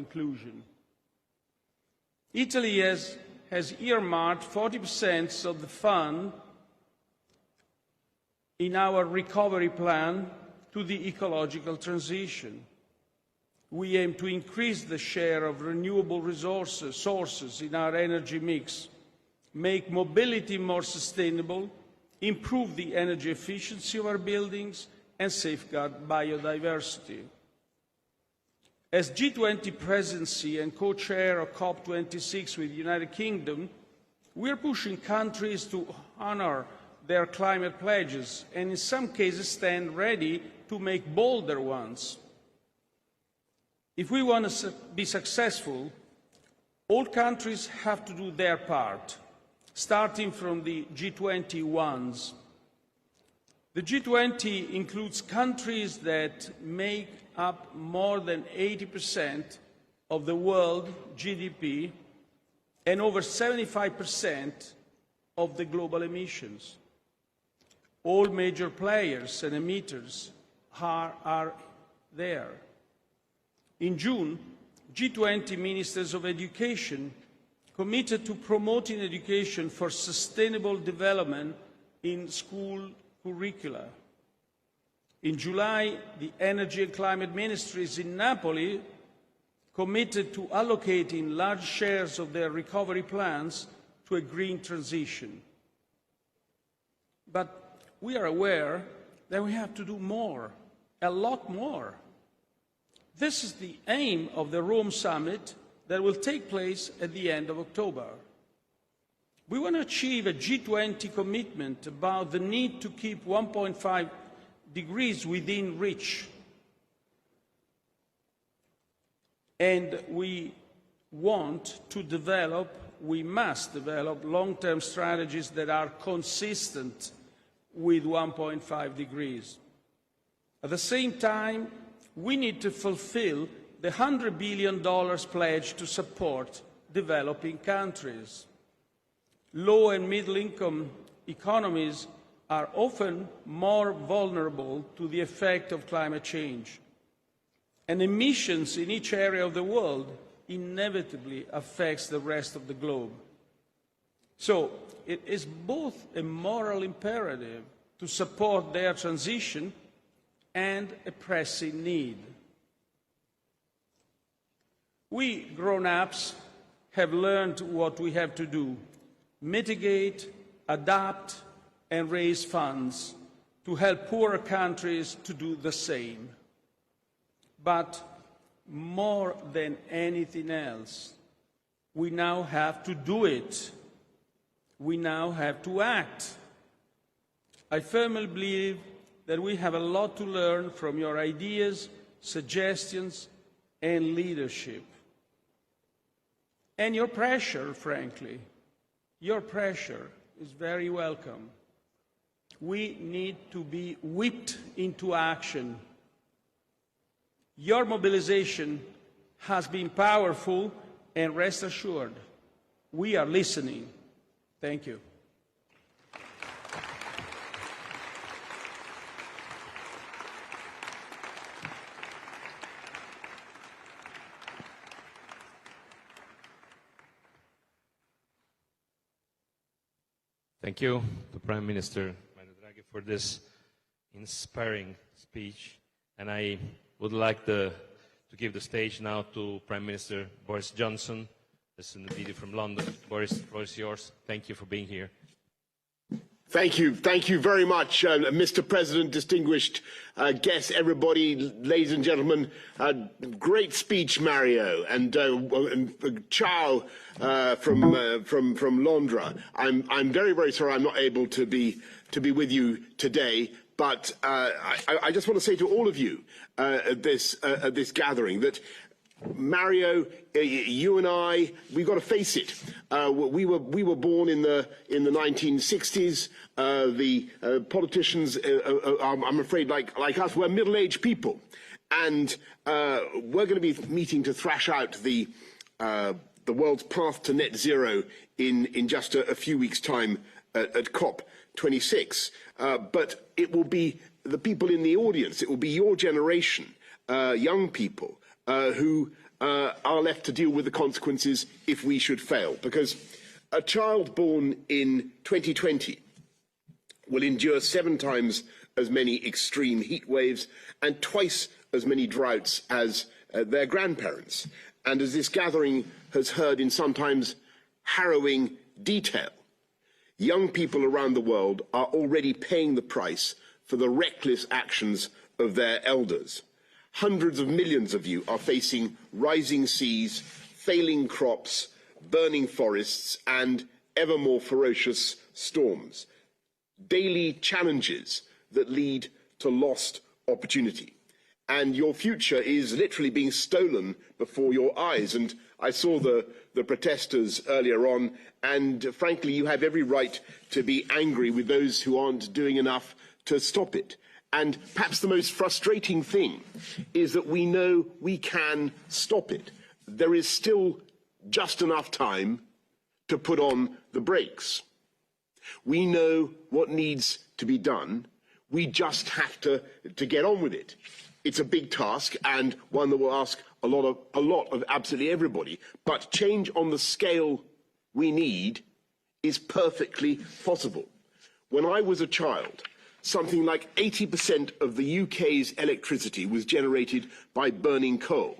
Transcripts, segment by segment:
conclusion. Italy has earmarked 40% of the fund in our recovery plan to the ecological transition. We aim to increase the share of renewable sources in our energy mix, make mobility more sustainable, improve the energy efficiency of our buildings, and safeguard biodiversity. As G20 presidency and co-chair of COP26 with the United Kingdom, we are pushing countries to honor their climate pledges and in some cases stand ready to make bolder ones. If we want to be successful, all countries have to do their part, starting from the G20 ones. The G20 includes countries that make up more than 80% of the world GDP and over 75% of the global emissions. All major players and emitters are there. In June, G20 ministers of education committed to promoting education for sustainable development in school curricula. In July, the Energy and Climate Ministries in Napoli committed to allocating large shares of their recovery plans to a green transition. But we are aware that we have to do more, a lot more. This is the aim of the Rome Summit that will take place at the end of October. We want to achieve a G20 commitment about the need to keep 1.5 degrees within reach. And we must develop long-term strategies that are consistent with 1.5 degrees. At the same time, we need to fulfill the $100 billion pledge to support developing countries. Low and middle-income economies are often more vulnerable to the effect of climate change, and emissions in each area of the world inevitably affects the rest of the globe. So it is both a moral imperative to support their transition and a pressing need. We grown-ups have learned what we have to do: mitigate, adapt, and raise funds to help poorer countries to do the same. But more than anything else, we now have to do it. We now have to act. I firmly believe that we have a lot to learn from your ideas, suggestions, and leadership. And your pressure, frankly, your pressure is very welcome. We need to be whipped into action. Your mobilization has been powerful, and rest assured, we are listening. Thank you. Thank you to Prime Minister for this inspiring speech, and I would like to give the stage now to Prime Minister Boris Johnson. This is the video from London. Boris, the floor is yours. Thank you for being here. Thank you very much, Mr. President, distinguished guests, everybody, ladies and gentlemen. Great speech, Mario, and ciao from Londra. I'm very sorry I'm not able to be with you today, but I just want to say to all of you at this gathering that Mario, you and I, we've got to face it. We were born in the 1960s. The politicians, I'm afraid, like us, we're middle-aged people, and we're going to be meeting to thrash out the world's path to net zero in just a few weeks' time at COP26. But it will be the people in the audience. It will be your generation, young people, who are left to deal with the consequences if we should fail. Because a child born in 2020 will endure 7 times as many extreme heat waves and twice as many droughts as their grandparents. And as this gathering has heard in sometimes harrowing detail, young people around the world are already paying the price for the reckless actions of their elders. Hundreds of millions of you are facing rising seas, failing crops, burning forests, and ever more ferocious storms. Daily challenges that lead to lost opportunity. And your future is literally being stolen before your eyes. And I saw the protesters earlier on, and frankly, you have every right to be angry with those who aren't doing enough to stop it. And perhaps the most frustrating thing is that we know we can stop it. There is still just enough time to put on the brakes. We know what needs to be done. We just have to get on with it. It's a big task and one that will ask a lot of absolutely everybody. But change on the scale we need is perfectly possible. When I was a child, something like 80% of the UK's electricity was generated by burning coal.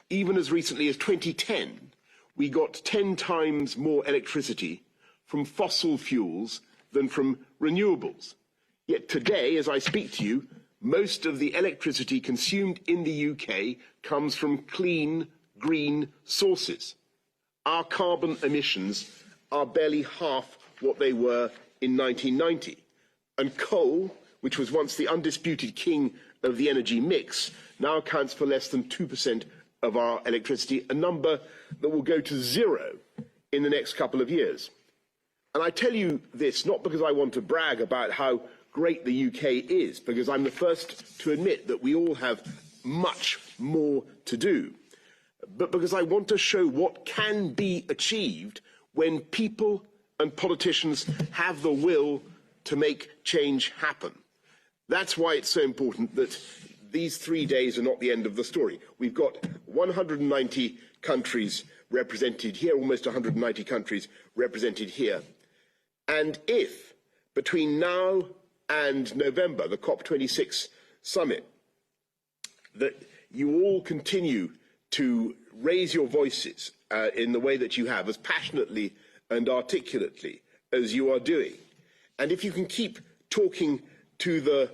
Even as recently as 2010, we got 10 times more electricity from fossil fuels than from renewables. Yet today, as I speak to you, most of the electricity consumed in the UK comes from clean, green sources. Our carbon emissions are barely half what they were in 1990. And coal, which was once the undisputed king of the energy mix, now accounts for less than 2% of our electricity, a number that will go to 0 in the next couple of years. And I tell you this not because I want to brag about how great the UK is, because I'm the first to admit that we all have much more to do, but because I want to show what can be achieved when people and politicians have the will to make change happen. That's why it's so important that these 3 days are not the end of the story. We've got 190 countries represented here, almost 190 countries represented here. And if between now and November, the COP26 summit, that you all continue to raise your voices in the way that you have, as passionately and articulately as you are doing. And if you can keep talking to the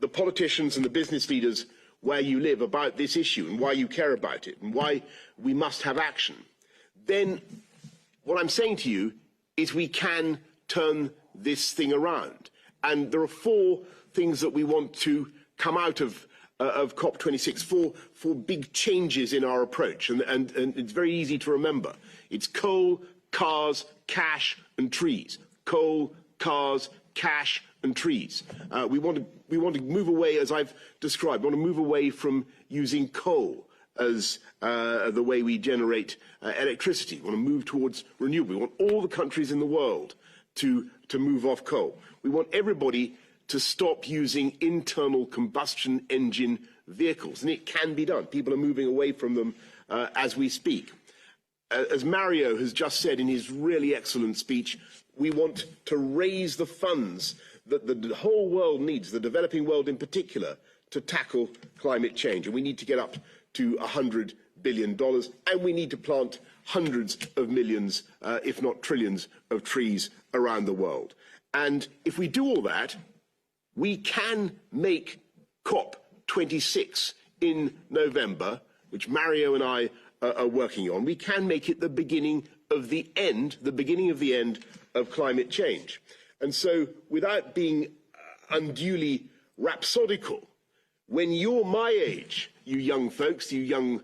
politicians and the business leaders where you live about this issue and why you care about it and why we must have action, then what I'm saying to you is we can turn this thing around. And there are 4 things that we want to come out of COP26, four big changes in our approach. And it's very easy to remember. It's coal, cars, cash, and trees. Coal, cars, cash, and trees. We want to move away, as I've described, we want to move away from using coal as the way we generate electricity. We want to move towards renewable. We want all the countries in the world to move off coal. We want everybody to stop using internal combustion engine vehicles, and it can be done. People are moving away from them as we speak. As Mario has just said in his really excellent speech, we want to raise the funds that the whole world needs, the developing world in particular, to tackle climate change. And we need to get up to $100 billion, and we need to plant hundreds of millions, if not trillions, of trees around the world. And if we do all that, we can make COP26 in November, which Mario and I are working on. We can make it the beginning of the end of climate change. And so, without being unduly rhapsodical, when you're my age, you young folks, you young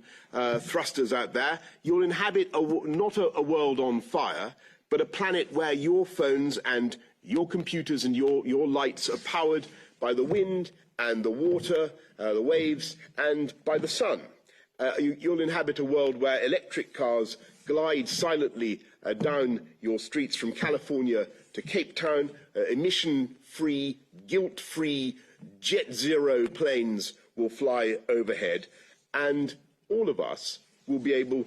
thrusters out there, you'll inhabit not a world on fire, but a planet where your phones and your computers and your lights are powered by the wind and the water, the waves, and by the sun. You'll inhabit a world where electric cars glide silently down your streets from California to Cape Town, emission-free, guilt-free, jet zero planes will fly overhead, and all of us will be able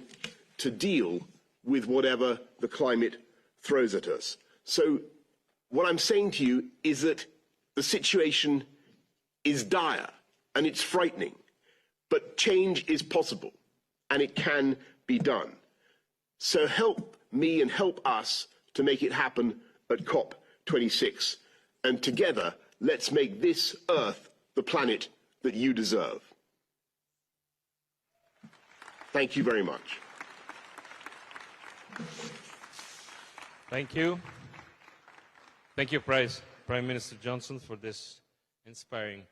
to deal with whatever the climate throws at us. So what I'm saying to you is that the situation is dire and it's frightening, but change is possible and it can be done. So help me and help us to make it happen at COP26. And together, let's make this Earth the planet that you deserve. Thank you very much. Thank you. Thank you, Prime Minister Johnson, for this inspiring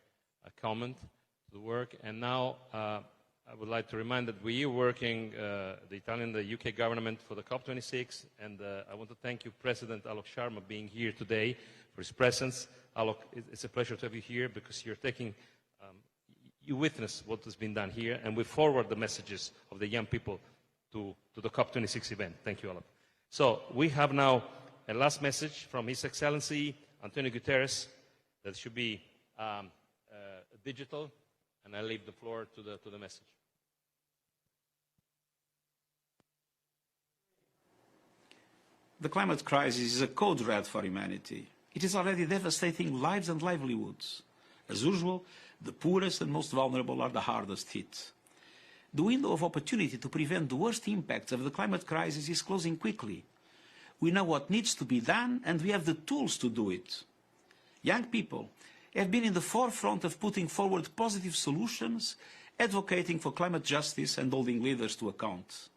comment to the work. And now I would like to remind that we are working, the Italian, the UK government, for the COP26. And I want to thank you, President Alok Sharma, being here today, for his presence. Alok, it's a pleasure to have you here because you're taking, you witness what has been done here, and we forward the messages of the young people to the COP26 event. Thank you, Alok. So we have now a last message from His Excellency Antonio Guterres that should be digital, and I leave the floor to the message. The climate crisis is a code red for humanity. It is already devastating lives and livelihoods. As usual, the poorest and most vulnerable are the hardest hit. The window of opportunity to prevent the worst impacts of the climate crisis is closing quickly. We know what needs to be done, and we have the tools to do it. Young people have been in the forefront of putting forward positive solutions, advocating for climate justice and holding leaders to account.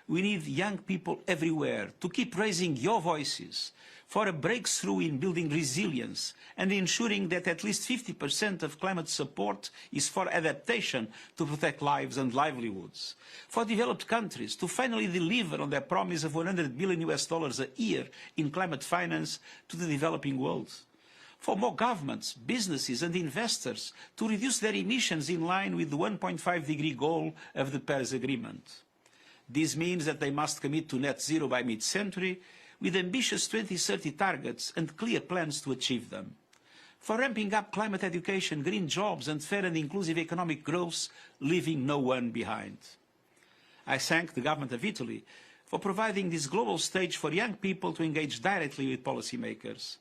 We need young people everywhere to keep raising your voices for a breakthrough in building resilience and ensuring that at least 50% of climate support is for adaptation to protect lives and livelihoods. For developed countries to finally deliver on their promise of $100 billion a year in climate finance to the developing world. For more governments, businesses and investors to reduce their emissions in line with the 1.5-degree goal of the Paris Agreement. This means that they must commit to net zero by mid-century, with ambitious 2030 targets and clear plans to achieve them. For ramping up climate education, green jobs and fair and inclusive economic growth, leaving no one behind. I thank the government of Italy for providing this global stage for young people to engage directly with policymakers.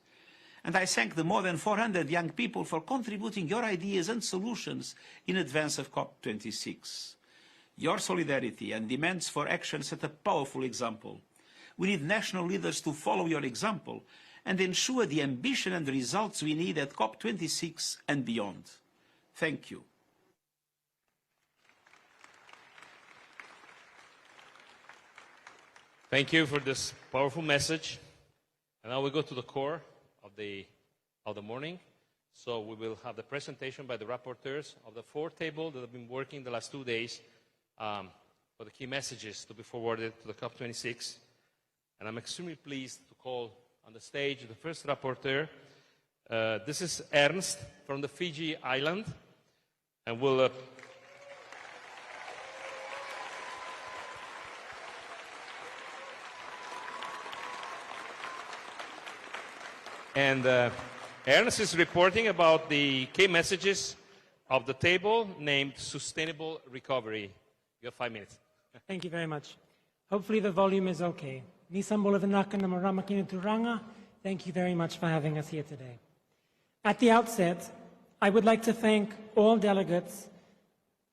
And I thank the more than 400 young people for contributing your ideas and solutions in advance of COP26. Your solidarity and demands for action set a powerful example. We need national leaders to follow your example and ensure the ambition and results we need at COP26 and beyond. Thank you. Thank you for this powerful message. And now we go to the core of the morning. So we will have the presentation by the rapporteurs of the four tables that have been working the last 2 days for the key messages to be forwarded to the COP26. And I'm extremely pleased to call on the stage the first rapporteur. This is Ernst from the Fiji Island, and we'll Ernst is reporting about the key messages of the table named Sustainable Recovery. You have 5 minutes. Thank you very much. Hopefully the volume is okay. Thank you very much for having us here today. At the outset, I would like to thank all delegates,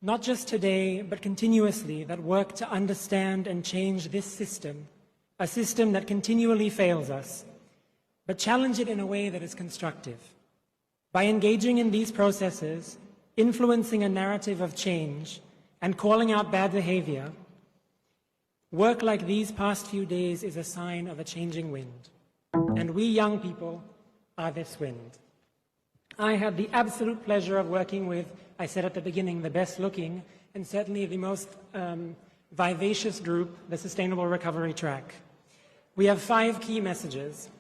not just today, but continuously, that work to understand and change this system, a system that continually fails us, but challenge it in a way that is constructive. By engaging in these processes, influencing a narrative of change, and calling out bad behavior, work like these past few days is a sign of a changing wind. And we young people are this wind. I had the absolute pleasure of working with, I said at the beginning, the best looking and certainly the most vivacious group, the Sustainable Recovery Track. We have 5 key messages,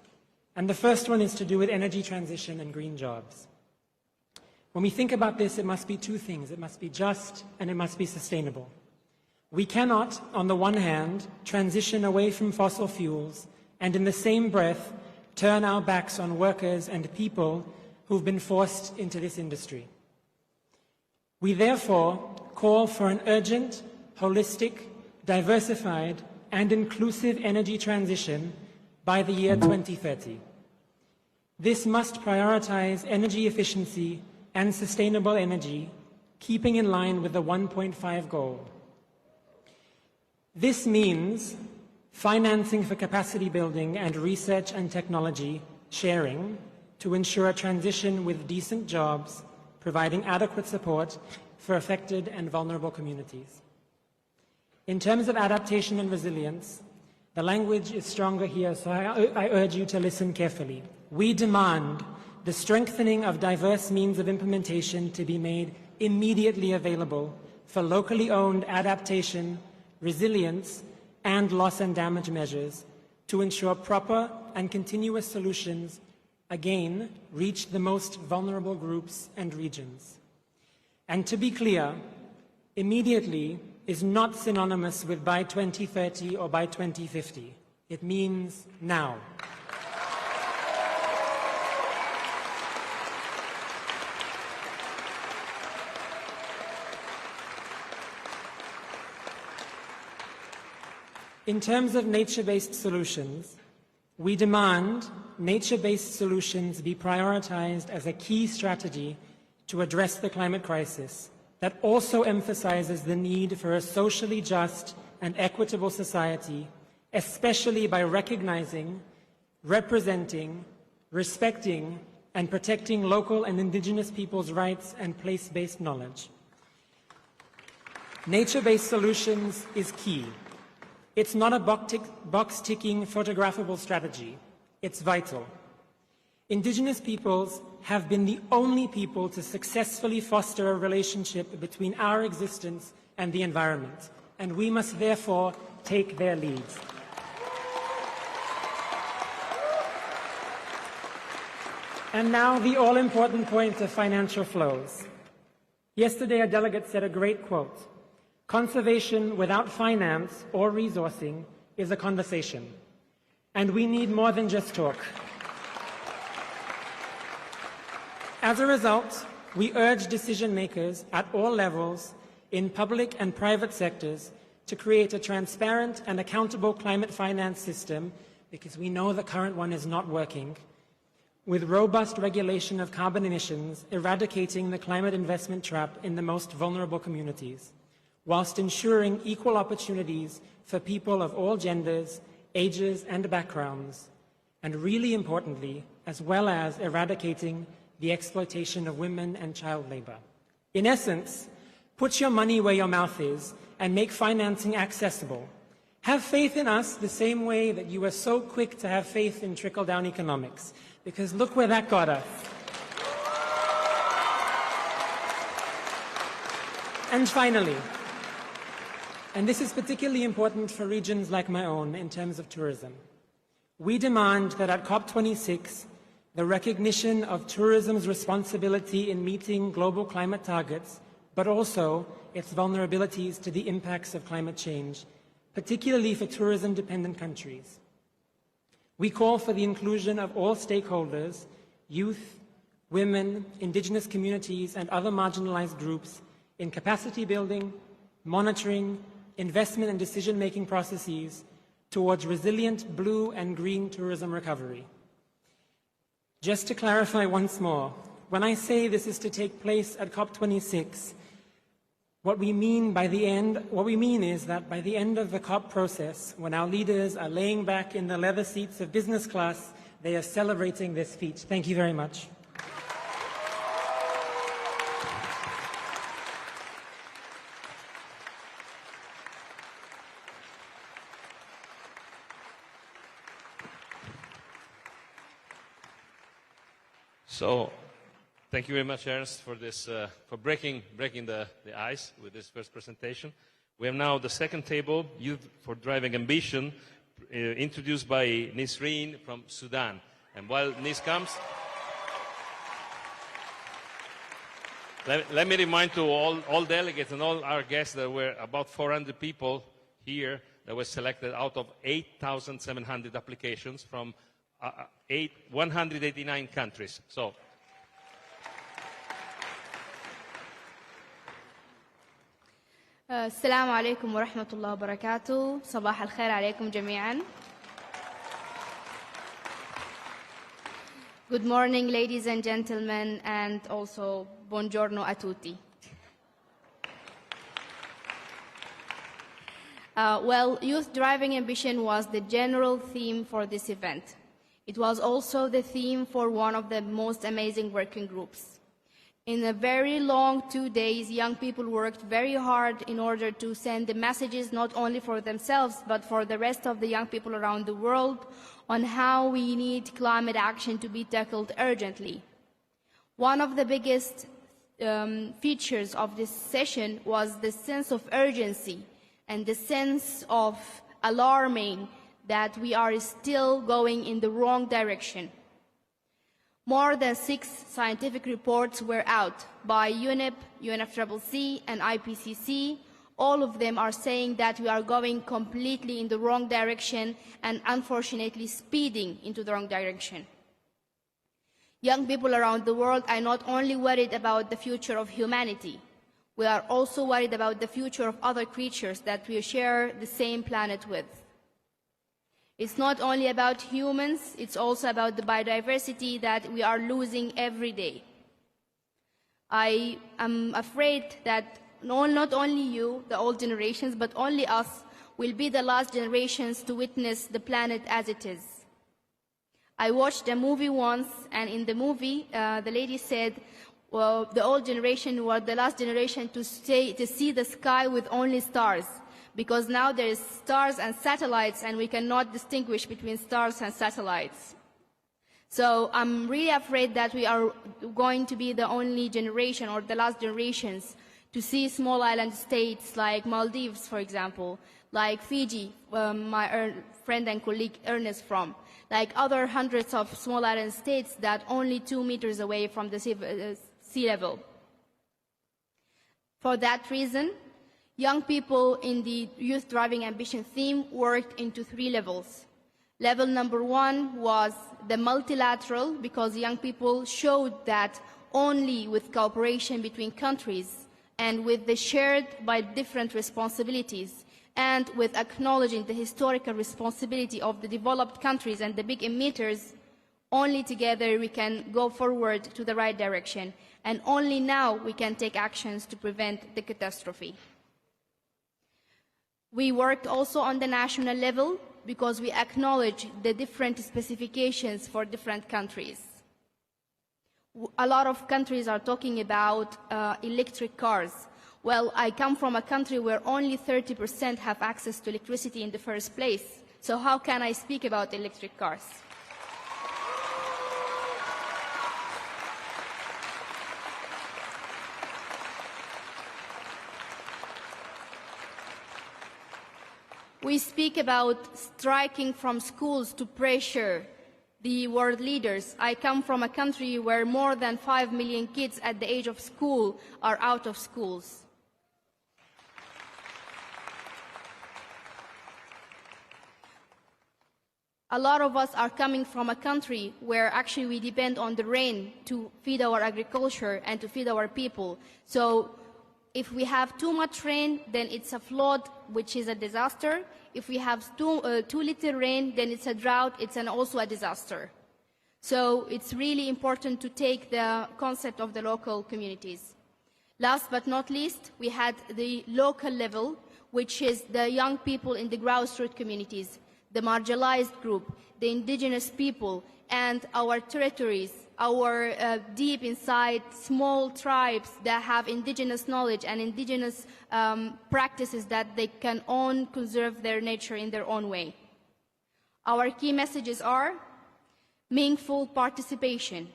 and the first one is to do with energy transition and green jobs. When we think about this, it must be 2 things. It must be just and it must be sustainable. We cannot, on the one hand, transition away from fossil fuels and in the same breath turn our backs on workers and people who've been forced into this industry. We therefore call for an urgent holistic, diversified, and inclusive energy transition by the year 2030. This must prioritize energy efficiency and sustainable energy, keeping in line with the 1.5 goal. This means financing for capacity building and research and technology sharing to ensure a transition with decent jobs, providing adequate support for affected and vulnerable communities. In terms of adaptation and resilience, the language is stronger here, so I urge you to listen carefully. We demand the strengthening of diverse means of implementation to be made immediately available for locally owned adaptation, resilience, and loss and damage measures to ensure proper and continuous solutions, again, reach the most vulnerable groups and regions. And to be clear, immediately is not synonymous with by 2030 or by 2050. It means now. In terms of nature-based solutions, we demand nature-based solutions be prioritized as a key strategy to address the climate crisis that also emphasizes the need for a socially just and equitable society, especially by recognizing, representing, respecting, and protecting local and indigenous peoples' rights and place-based knowledge. Nature-based solutions is key. It's not a box-ticking photographable strategy. It's vital. Indigenous peoples have been the only people to successfully foster a relationship between our existence and the environment, and we must therefore take their lead. And now the all-important point of financial flows. Yesterday, a delegate said a great quote: "Conservation without finance or resourcing is a conversation." And we need more than just talk. As a result, we urge decision makers at all levels in public and private sectors to create a transparent and accountable climate finance system, because we know the current one is not working, with robust regulation of carbon emissions, eradicating the climate investment trap in the most vulnerable communities, whilst ensuring equal opportunities for people of all genders, ages, and backgrounds, and really importantly, as well as eradicating the exploitation of women and child labor. In essence, put your money where your mouth is and make financing accessible. Have faith in us the same way that you were so quick to have faith in trickle-down economics, because look where that got us. And finally, and this is particularly important for regions like my own in terms of tourism, we demand that at COP26, the recognition of tourism's responsibility in meeting global climate targets, but also its vulnerabilities to the impacts of climate change, particularly for tourism-dependent countries. We call for the inclusion of all stakeholders, youth, women, indigenous communities, and other marginalized groups in capacity building, monitoring, investment and decision-making processes towards resilient blue and green tourism recovery. Just to clarify once more, when I say this is to take place at COP26, what we mean is that by the end of the COP process, when our leaders are laying back in the leather seats of business class, they are celebrating this feat. Thank you very much. So, thank you very much, Ernst, for this, for breaking the ice with this first presentation. We have now the second table, Youth for Driving Ambition, introduced by Nisreen from Sudan. And while Nis comes, let me remind to all delegates and all our guests, there were about 400 people here that were selected out of 8,700 applications from 189 countries. So, السلام عليكم ورحمة الله وبركاته. صباح الخير عليكم جميعا. Good morning, ladies and gentlemen, and also buongiorno a tutti. Well, youth driving ambition was the general theme for this event. It was also the theme for one of the most amazing working groups. In a very long 2 days, young people worked very hard in order to send the messages not only for themselves, but for the rest of the young people around the world on how we need climate action to be tackled urgently. One of the biggest features of this session was the sense of urgency and the sense of alarming that we are still going in the wrong direction. More than 6 scientific reports were out by UNEP, UNFCCC, and IPCC. All of them are saying that we are going completely in the wrong direction and unfortunately speeding into the wrong direction. Young people around the world are not only worried about the future of humanity, we are also worried about the future of other creatures that we share the same planet with. It's not only about humans, it's also about the biodiversity that we are losing every day. I am afraid that not only you, the old generations, but only us will be the last generations to witness the planet as it is. I watched a movie once, and in the movie, the lady said, well, the old generation was the last generation to see the sky with only stars, because now there is stars and satellites, and we cannot distinguish between stars and satellites. So I'm really afraid that we are going to be the only generation or the last generations to see small island states like Maldives, for example, like Fiji, my friend and colleague Ernest from, like other hundreds of small island states that only 2 meters away from the sea level. For that reason, young people in the Youth Driving Ambition theme worked into 3 levels. Level number 1 was the multilateral, because young people showed that only with cooperation between countries and with the shared by different responsibilities and with acknowledging the historical responsibility of the developed countries and the big emitters, only together we can go forward to the right direction, and only now we can take actions to prevent the catastrophe. We worked also on the national level because we acknowledge the different specifications for different countries. A lot of countries are talking about electric cars. Well, I come from a country where only 30% have access to electricity in the first place. So how can I speak about electric cars? We speak about striking from schools to pressure the world leaders. I come from a country where more than 5 million kids at the age of school are out of schools. A lot of us are coming from a country where actually we depend on the rain to feed our agriculture and to feed our people. So if we have too much rain, then it's a flood, which is a disaster. If we have too little rain, then it's a drought, it's also a disaster. So it's really important to take the concept of the local communities. Last but not least, we had the local level, which is the young people in the grassroots communities, the marginalized group, the indigenous people, and our territories, our deep inside small tribes that have indigenous knowledge and indigenous practices that they can conserve their nature in their own way. Our key messages are meaningful participation,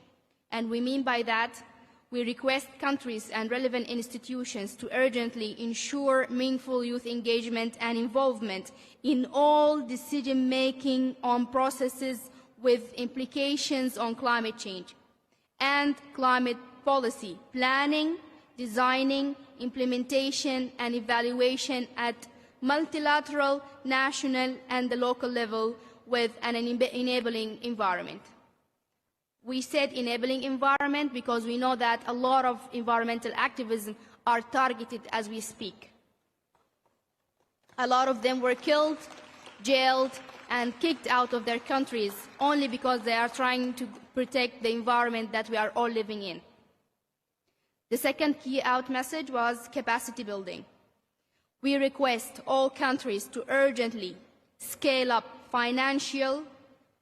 and we mean by that we request countries and relevant institutions to urgently ensure meaningful youth engagement and involvement in all decision-making on processes with implications on climate change and climate policy planning, designing, implementation, and evaluation at multilateral, national, and the local level with an enabling environment. We said enabling environment because we know that a lot of environmental activism are targeted as we speak. A lot of them were killed, jailed, and kicked out of their countries only because they are trying to protect the environment that we are all living in. The second key out message was capacity building. We request all countries to urgently scale up financial,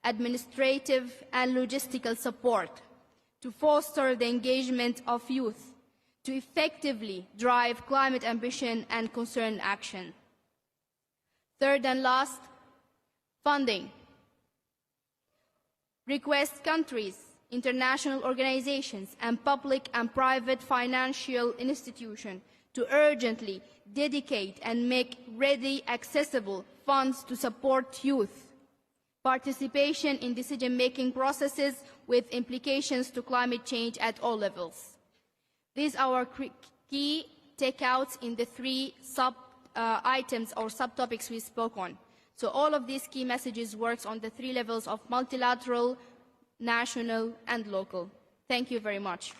administrative, and logistical support to foster the engagement of youth, to effectively drive climate ambition and concerned action. Third and last, funding. Request countries, international organizations, and public and private financial institutions to urgently dedicate and make ready accessible funds to support youth participation in decision-making processes with implications to climate change at all levels. These are our key takeouts in the three items or subtopics we spoke on. So all of these key messages works on the three levels of multilateral, national, and local. Thank you very much.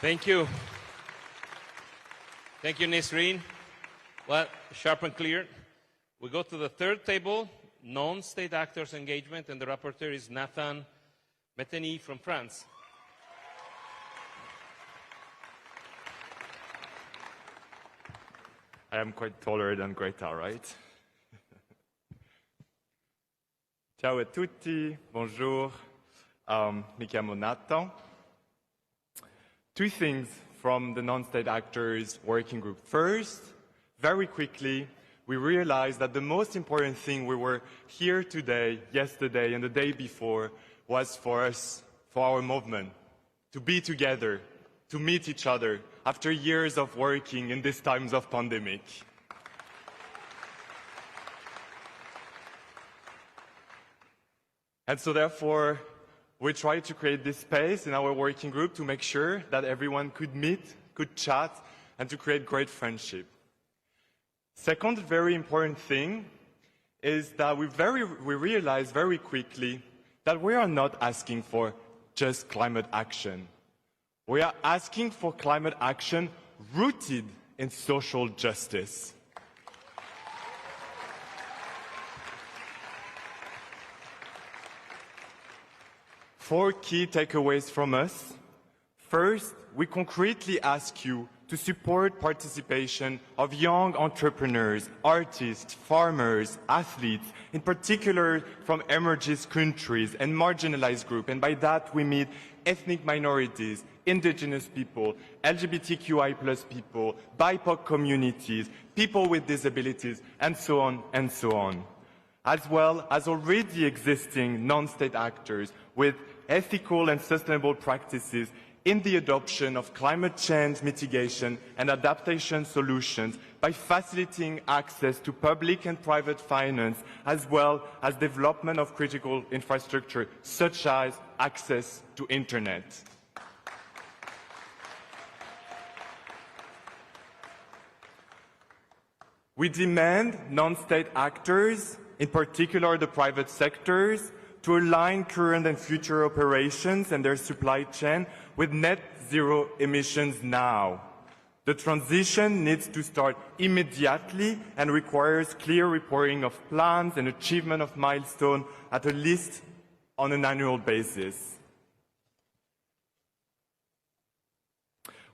Thank you. Thank you, Nisreen. Well, sharp and clear. We go to the third table, non-state actors engagement, and the rapporteur is Nathan Meteny from France. I am quite taller than Greta, right? Ciao a tutti, bonjour, mi chiamo Nathan. Two things from the non-state actors working group. First, very quickly, we realized that the most important thing we were here today, yesterday, and the day before was for us, for our movement, to be together, to meet each other after years of working in these times of pandemic. And so therefore, we tried to create this space in our working group to make sure that everyone could meet, could chat, and to create great friendship. Second very important thing is that we realized very quickly that we are not asking for just climate action. We are asking for climate action rooted in social justice. Four key takeaways from us. First, we concretely ask you to support participation of young entrepreneurs, artists, farmers, athletes, in particular from emerging countries and marginalized groups. And by that we mean ethnic minorities, indigenous people, LGBTQI+ people, BIPOC communities, people with disabilities, and so on and so on. As well as already existing non-state actors with ethical and sustainable practices in the adoption of climate change mitigation and adaptation solutions by facilitating access to public and private finance, as well as development of critical infrastructure, such as access to internet. We demand non-state actors, in particular the private sectors, to align current and future operations and their supply chain with net zero emissions now. The transition needs to start immediately and requires clear reporting of plans and achievement of milestones at least on an annual basis.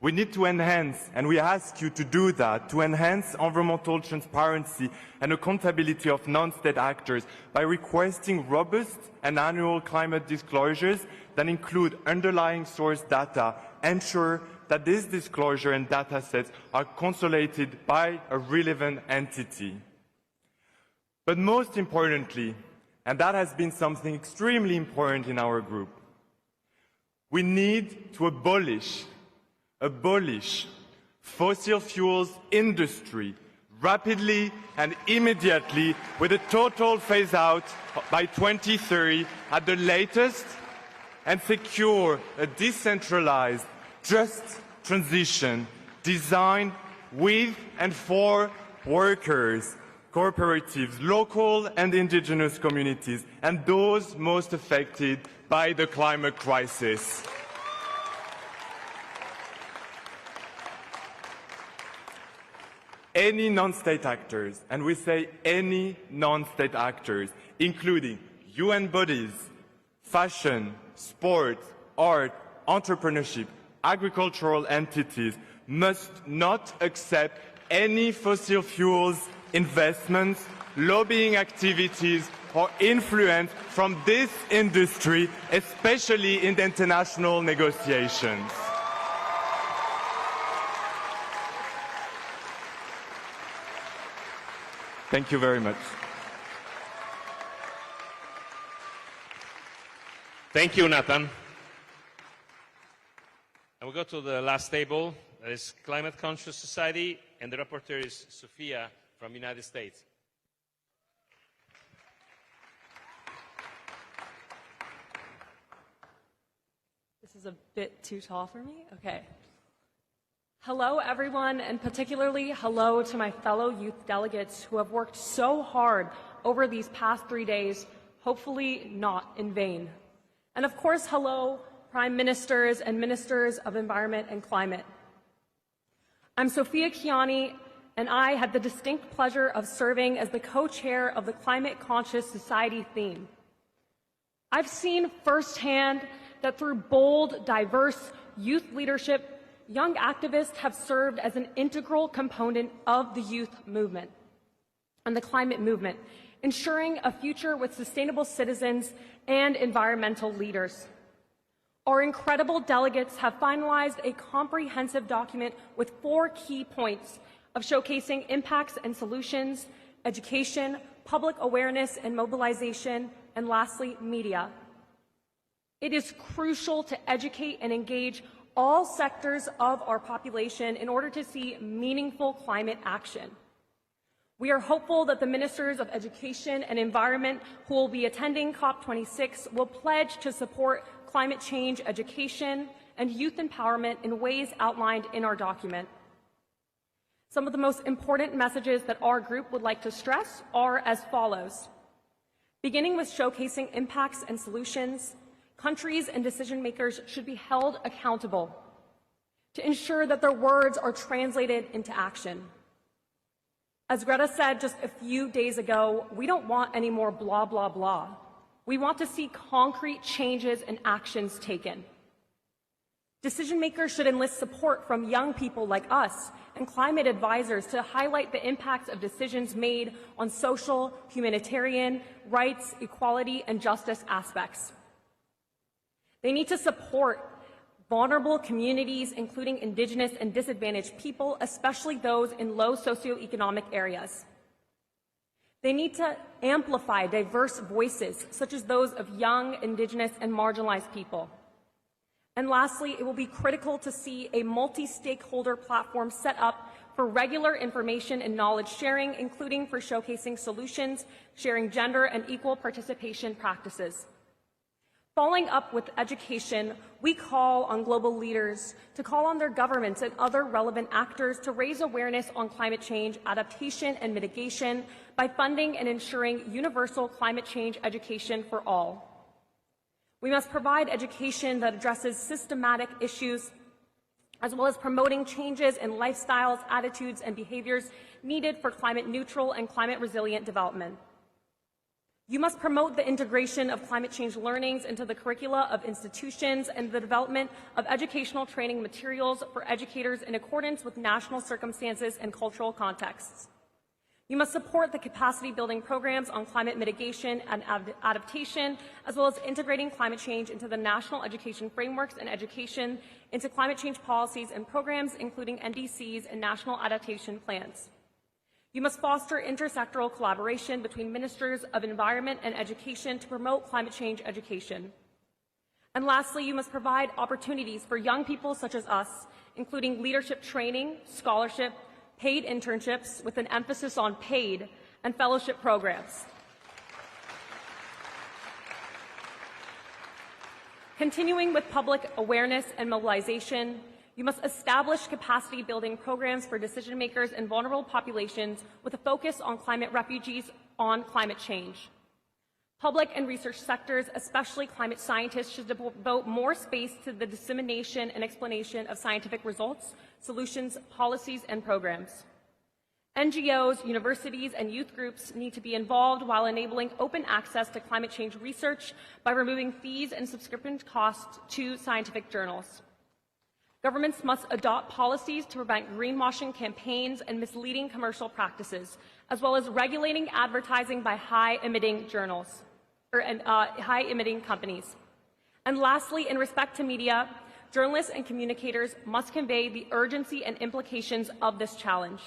We need to enhance, and we ask you to do that, to enhance environmental transparency and accountability of non-state actors by requesting robust and annual climate disclosures that include underlying source data, ensure that this disclosure and data sets are consolidated by a relevant entity. But most importantly, and that has been something extremely important in our group, we need to abolish fossil fuels industry rapidly and immediately with a total phase out by 2030 at the latest, and secure a decentralized, just transition designed with and for workers, cooperatives, local and indigenous communities, and those most affected by the climate crisis. any non-state actors, and we say any non-state actors, including UN bodies, fashion, sport, art, entrepreneurship, agricultural entities, must not accept any fossil fuels investments, lobbying activities, or influence from this industry, especially in the international negotiations. Thank you very much. Thank you, Nathan. And we go to the last table, that is Climate Conscious Society, and the rapporteur is Sophia from the United States. This is a bit too tall for me? Okay. Hello, everyone, and particularly hello to my fellow youth delegates who have worked so hard over these past 3 days, hopefully not in vain. And of course, hello, Prime Ministers and Ministers of Environment and Climate. I'm Sophia Chiani, and I had the distinct pleasure of serving as the co-chair of the Climate Conscious Society theme. I've seen firsthand that through bold, diverse youth leadership, young activists have served as an integral component of the youth movement and the climate movement, ensuring a future with sustainable citizens and environmental leaders. Our incredible delegates have finalized a comprehensive document with 4 key points of showcasing impacts and solutions, education, public awareness and mobilization, and lastly, media. It is crucial to educate and engage all sectors of our population in order to see meaningful climate action. We are hopeful that the Ministers of Education and Environment who will be attending COP26 will pledge to support climate change education and youth empowerment in ways outlined in our document. Some of the most important messages that our group would like to stress are as follows. Beginning with showcasing impacts and solutions, countries and decision makers should be held accountable to ensure that their words are translated into action. As Greta said just a few days ago, we don't want any more blah, blah, blah. We want to see concrete changes and actions taken. Decision makers should enlist support from young people like us and climate advisors to highlight the impacts of decisions made on social, humanitarian, rights, equality, and justice aspects. They need to support vulnerable communities, including Indigenous and disadvantaged people, especially those in low socioeconomic areas. They need to amplify diverse voices, such as those of young, Indigenous, and marginalized people. And lastly, it will be critical to see a multi-stakeholder platform set up for regular information and knowledge sharing, including for showcasing solutions, sharing gender and equal participation practices. Following up with education, we call on global leaders to call on their governments and other relevant actors to raise awareness on climate change, adaptation, and mitigation by funding and ensuring universal climate change education for all. We must provide education that addresses systematic issues, as well as promoting changes in lifestyles, attitudes, and behaviors needed for climate neutral and climate resilient development. You must promote the integration of climate change learnings into the curricula of institutions and the development of educational training materials for educators in accordance with national circumstances and cultural contexts. You must support the capacity building programs on climate mitigation and adaptation, as well as integrating climate change into the national education frameworks and education into climate change policies and programs, including NDCs and national adaptation plans. You must foster intersectoral collaboration between ministers of environment and education to promote climate change education. And lastly, you must provide opportunities for young people such as us, including leadership training, scholarship, paid internships with an emphasis on paid, and fellowship programs. Continuing with public awareness and mobilization, you must establish capacity building programs for decision makers and vulnerable populations with a focus on climate refugees on climate change. Public and research sectors, especially climate scientists, should devote more space to the dissemination and explanation of scientific results, solutions, policies, and programs. NGOs, universities, and youth groups need to be involved while enabling open access to climate change research by removing fees and subscription costs to scientific journals. Governments must adopt policies to prevent greenwashing campaigns and misleading commercial practices, as well as regulating advertising by high-emitting journals, or high-emitting companies. And lastly, in respect to media, journalists and communicators must convey the urgency and implications of this challenge.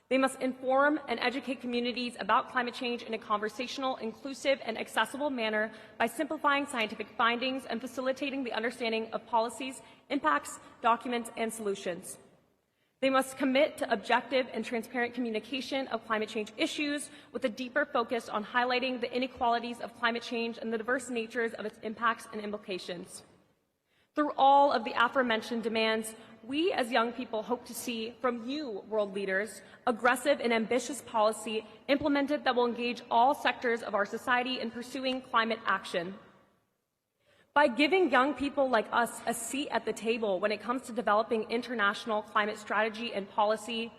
They must inform and educate communities about climate change in a conversational, inclusive, and accessible manner by simplifying scientific findings and facilitating the understanding of policies, impacts, documents, and solutions. They must commit to objective and transparent communication of climate change issues with a deeper focus on highlighting the inequalities of climate change and the diverse natures of its impacts and implications. Through all of the aforementioned demands, we as young people hope to see from you, world leaders, aggressive and ambitious policy implemented that will engage all sectors of our society in pursuing climate action. By giving young people like us a seat at the table when it comes to developing international climate strategy and policy,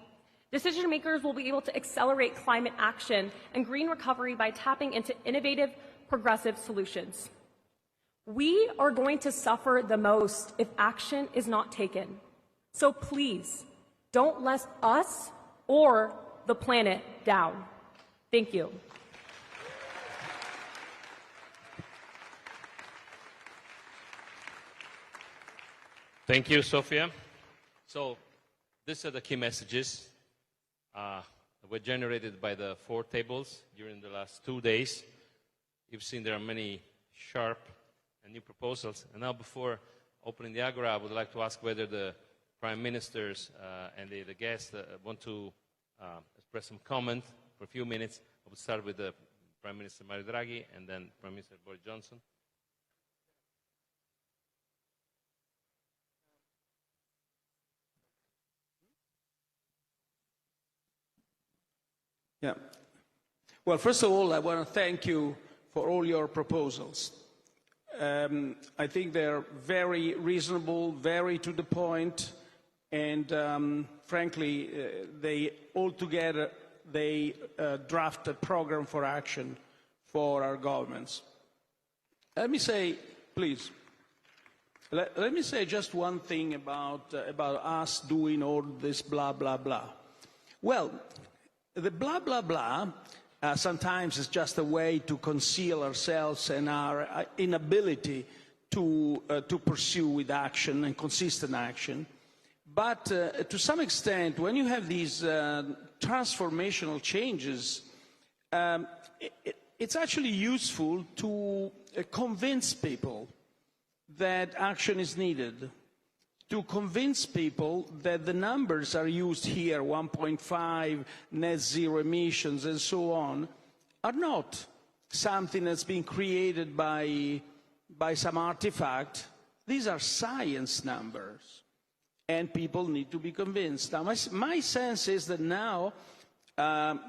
decision makers will be able to accelerate climate action and green recovery by tapping into innovative, progressive solutions. We are going to suffer the most if action is not taken. So please, don't let us or the planet down. Thank you. Thank you, Sofia. So these are the key messages that were generated by the 4 tables during the last 2 days. You've seen there are many sharp and new proposals. And now, before opening the Agora, I would like to ask whether the Prime Ministers and the guests want to express some comment for a few minutes. I would start with the Prime Minister Mario Draghi and then Prime Minister Boris Johnson. Yeah. Well, first of all, I want to thank you for all your proposals. I think they're very reasonable, very to the point, and frankly, they all together, they draft a program for action for our governments. Let me say, please, let me say just one thing about us doing all this blah, blah, blah. Well, the blah, blah, blah sometimes is just a way to conceal ourselves and our inability to pursue with action and consistent action. But to some extent, when you have these transformational changes, it's actually useful to convince people that action is needed, to convince people that the numbers are used here, 1.5, net zero emissions, and so on, are not something that's been created by some artifact. These are science numbers, and people need to be convinced. Now, my sense is that now,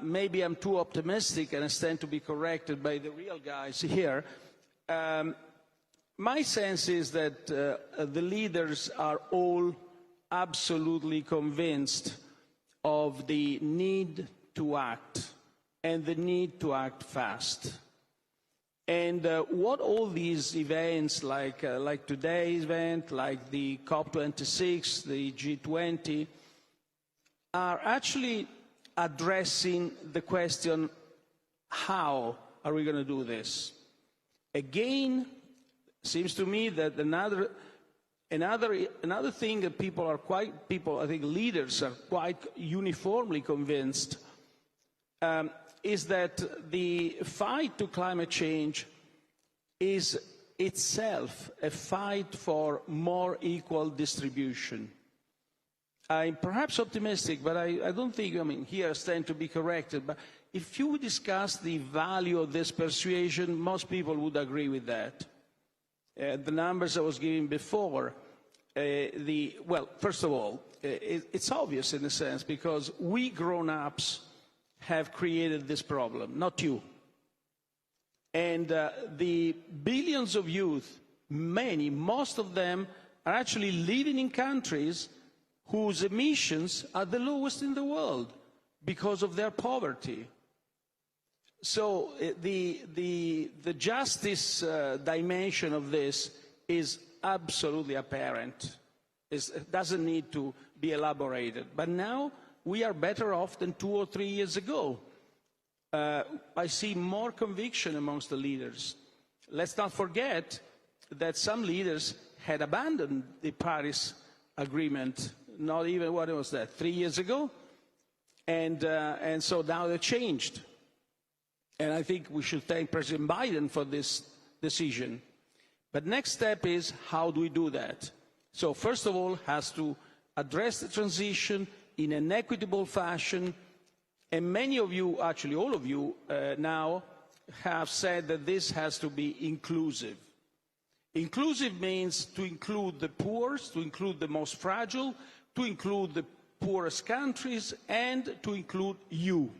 maybe I'm too optimistic and I stand to be corrected by the real guys here, my sense is that the leaders are all absolutely convinced of the need to act and the need to act fast. And what all these events like today's event, like the COP26, the G20, are actually addressing the question, how are we going to do this? Again, seems to me that another thing that I think leaders are quite uniformly convinced is that the fight to climate change is itself a fight for more equal distribution. I'm perhaps optimistic, but I don't think, I mean, here I stand to be corrected, but if you discuss the value of this persuasion, most people would agree with that. The numbers I was giving before, well, first of all, it's obvious in a sense because we grown-ups have created this problem, not you. And the billions of youth, most of them are actually living in countries whose emissions are the lowest in the world. because of their poverty. So the justice dimension of this is absolutely apparent. It doesn't need to be elaborated. But now we are better off than 2 or 3 years ago. I see more conviction amongst the leaders. Let's not forget that some leaders had abandoned the Paris Agreement, not even, what was that, 3 years ago? And so now they're changed. And I think we should thank President Biden for this decision. But next step is, how do we do that? So first of all, has to address the transition in an equitable fashion. And many of you, actually all of you now, have said that this has to be inclusive. Inclusive means to include the poor, to include the most fragile, to include the poorest countries, and to include you.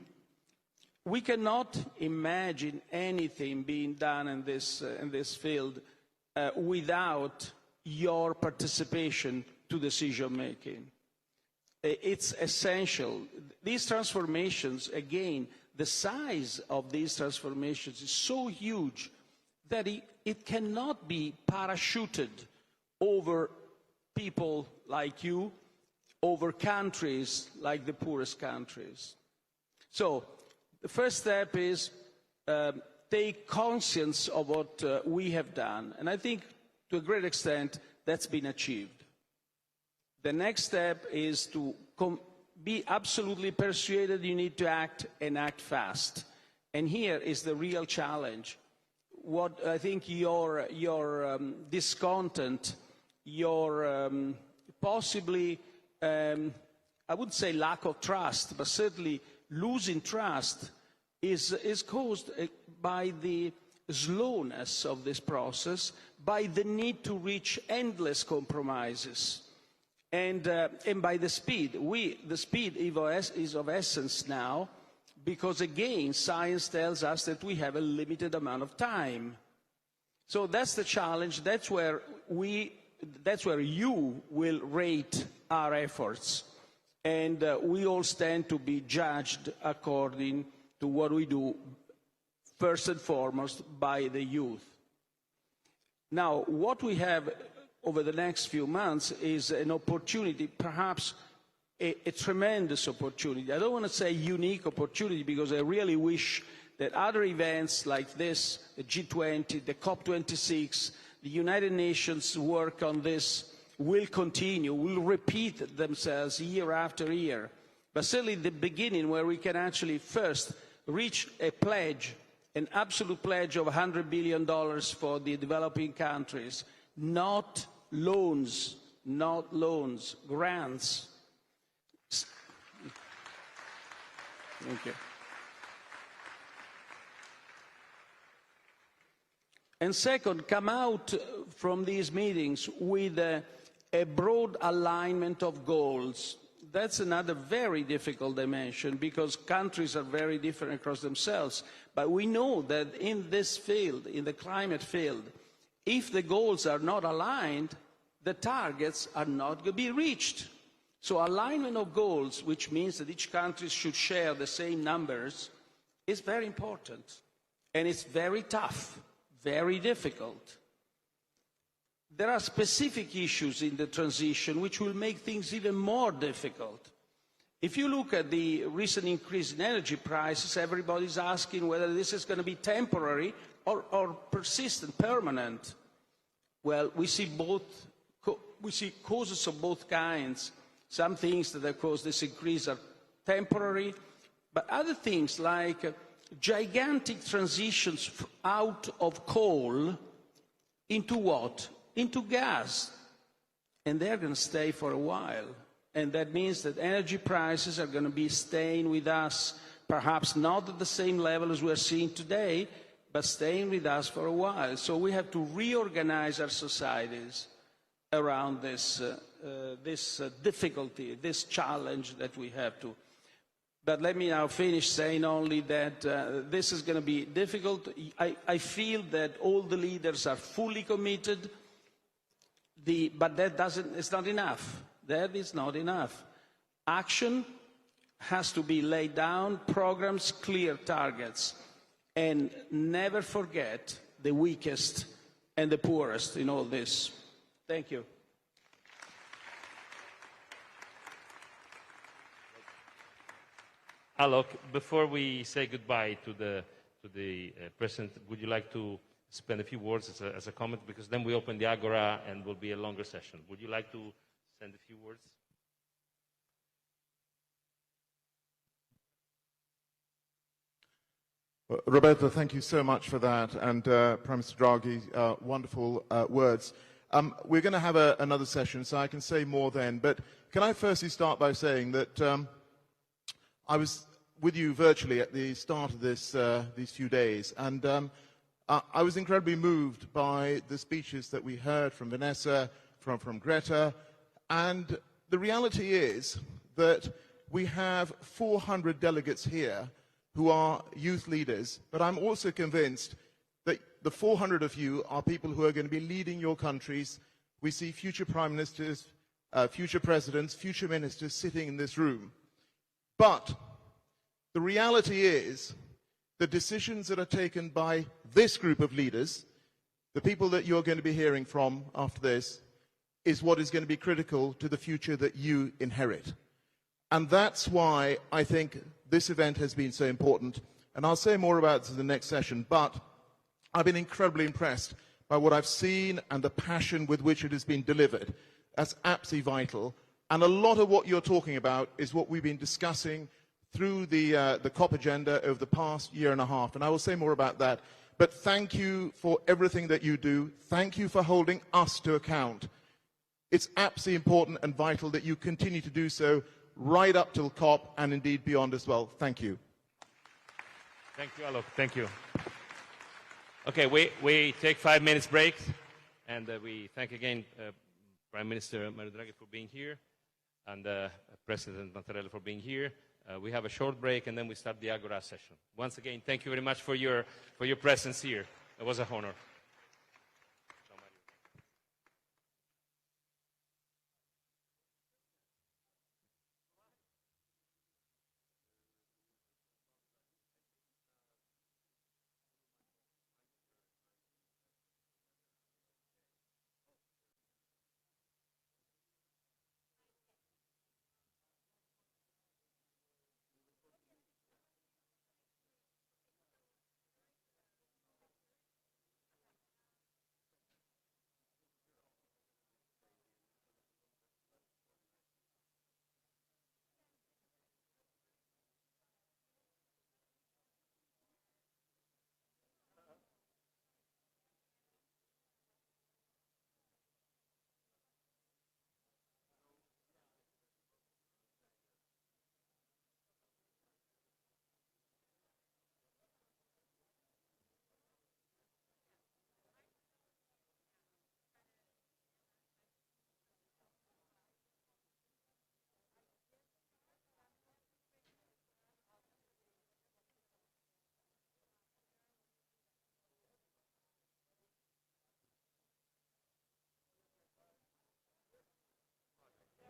We cannot imagine anything being done in this field without your participation to decision making. It's essential. These transformations, again, the size of these transformations is so huge that it cannot be parachuted over people like you, over countries like the poorest countries. So the first step is take conscience of what we have done. And I think to a great extent that's been achieved. The next step is to be absolutely persuaded you need to act and act fast. And here is the real challenge. What I think your discontent, your possibly, I wouldn't say lack of trust, but certainly losing trust is caused by the slowness of this process, by the need to reach endless compromises, and by the speed. The speed is of essence now, because again, science tells us that we have a limited amount of time. So that's the challenge. That's where you will rate our efforts. And we all stand to be judged according to what we do, first and foremost, by the youth. Now, what we have over the next few months is an opportunity, perhaps a tremendous opportunity. I don't want to say unique opportunity, because I really wish that other events like this, the G20, the COP26, the United Nations work on this will continue, will repeat themselves year after year. But certainly the beginning, where we can actually first reach a pledge, an absolute pledge of $100 billion for the developing countries, not loans, grants. Thank you. And second, come out from these meetings with a broad alignment of goals. That's another very difficult dimension, because countries are very different across themselves. But we know that in this field, in the climate field, if the goals are not aligned, the targets are not going to be reached. So alignment of goals, which means that each country should share the same numbers, is very important. And it's very tough, very difficult. There are specific issues in the transition which will make things even more difficult. If you look at the recent increase in energy prices, everybody's asking whether this is going to be temporary or persistent, permanent. Well, we see causes of both kinds. Some things that have caused this increase are temporary, but other things like gigantic transitions out of coal into what? Into gas. And they're going to stay for a while. And that means that energy prices are going to be staying with us, perhaps not at the same level as we're seeing today, but staying with us for a while. So we have to reorganize our societies around this difficulty, this challenge that we have to. But let me now finish saying only that this is going to be difficult. I feel that all the leaders are fully committed, but it's not enough. That is not enough. Action has to be laid down, programs, clear targets, and never forget the weakest and the poorest in all this. Thank you. Alok, before we say goodbye to the President, would you like to spend a few words as a comment? Because then we open the Agora and will be a longer session. Would you like to send a few words? Roberto, thank you so much for that. And Prime Minister Draghi, wonderful words. We're going to have another session, so I can say more then. But can I firstly start by saying that I was with you virtually at the start of these few days, and I was incredibly moved by the speeches that we heard from Vanessa, from Greta, and the reality is that we have 400 delegates here who are youth leaders, but I'm also convinced that the 400 of you are people who are going to be leading your countries. We see future prime ministers, future presidents, future ministers sitting in this room. But the reality is the decisions that are taken by this group of leaders, the people that you're going to be hearing from after this, is what is going to be critical to the future that you inherit. And that's why I think this event has been so important. And I'll say more about this in the next session, but I've been incredibly impressed by what I've seen and the passion with which it has been delivered. That's absolutely vital. And a lot of what you're talking about is what we've been discussing through the COP agenda over the past year and a half. And I will say more about that. But thank you for everything that you do. Thank you for holding us to account. It's absolutely important and vital that you continue to do so right up till COP and indeed beyond as well. Thank you. Thank you, Alok. Thank you. Okay, we take 5 minutes break, and we thank again Prime Minister Mario Draghi for being here, and President Mattarella for being here. We have a short break, and then we start the Agora session. Once again, thank you very much for your presence here. It was an honor.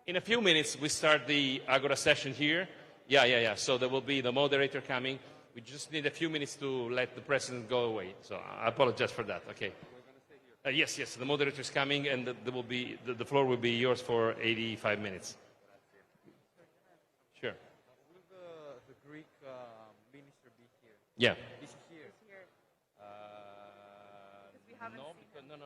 In a few minutes, we start the Agora session here. Yeah. So there will be the moderator coming. We just need a few minutes to let the president go away. So I apologize for that. Okay. Yes. The moderator is coming, and the floor will be yours for 85 minutes. Sure. Will the Greek minister be here? Yeah. Is he here? No.